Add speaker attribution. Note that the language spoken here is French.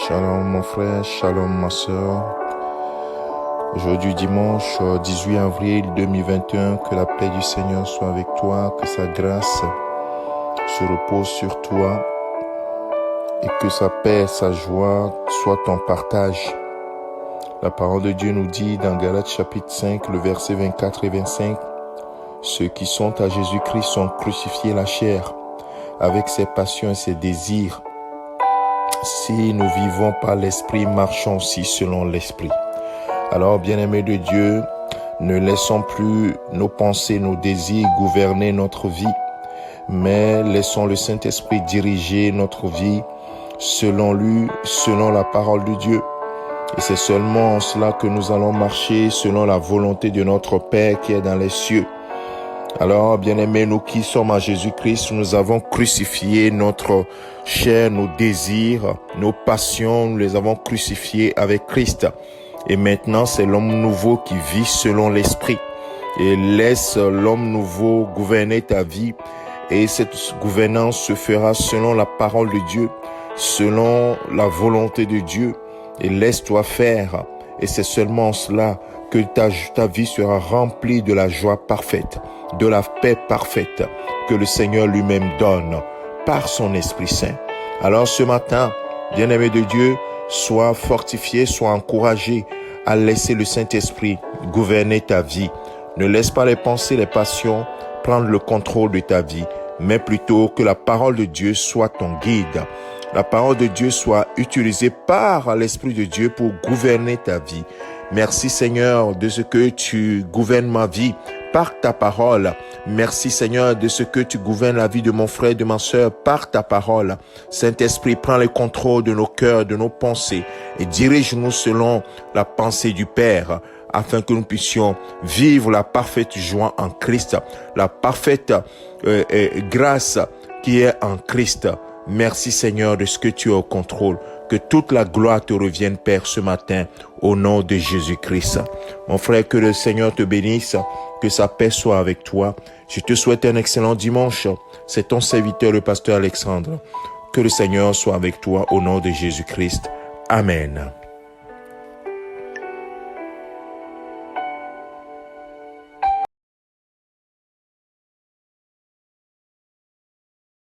Speaker 1: Shalom mon frère, shalom ma soeur. Aujourd'hui dimanche 18 avril 2021, que la paix du Seigneur soit avec toi, que sa grâce se repose sur toi et que sa paix, sa joie soit ton partage. La parole de Dieu nous dit dans Galates chapitre 5, le verset 24 et 25, « Ceux qui sont à Jésus-Christ sont crucifiés la chair, avec ses passions et ses désirs. Si nous vivons par l'Esprit, marchons aussi selon l'Esprit. » Alors, bien-aimés de Dieu, ne laissons plus nos pensées, nos désirs gouverner notre vie, mais laissons le Saint-Esprit diriger notre vie selon lui, selon la parole de Dieu. Et c'est seulement en cela que nous allons marcher selon la volonté de notre Père qui est dans les cieux. Alors, bien-aimés, nous qui sommes à Jésus-Christ, nous avons crucifié notre chair, nos désirs, nos passions, nous les avons crucifiés avec Christ. Et maintenant, c'est l'homme nouveau qui vit selon l'Esprit. Et laisse l'homme nouveau gouverner ta vie. Et cette gouvernance se fera selon la parole de Dieu, selon la volonté de Dieu. Et laisse-toi faire. Et c'est seulement cela que ta vie sera remplie de la joie parfaite, de la paix parfaite que le Seigneur lui-même donne par son Esprit Saint. Alors ce matin, bien-aimé de Dieu, sois fortifié, sois encouragé à laisser le Saint-Esprit gouverner ta vie. Ne laisse pas les pensées, les passions prendre le contrôle de ta vie, mais plutôt que la parole de Dieu soit ton guide. La parole de Dieu soit utilisée par l'Esprit de Dieu pour gouverner ta vie. Merci Seigneur de ce que tu gouvernes ma vie par ta parole. Merci Seigneur de ce que tu gouvernes la vie de mon frère et de ma sœur par ta parole. Saint-Esprit, prends le contrôle de nos cœurs, de nos pensées et dirige-nous selon la pensée du Père, afin que nous puissions vivre la parfaite joie en Christ, la parfaite grâce qui est en Christ. Merci Seigneur de ce que tu es au contrôle. Que toute la gloire te revienne, Père, ce matin, au nom de Jésus-Christ. Mon frère, que le Seigneur te bénisse, que sa paix soit avec toi. Je te souhaite un excellent dimanche. C'est ton serviteur, le pasteur Alexandre. Que le Seigneur soit avec toi, au nom de Jésus-Christ. Amen.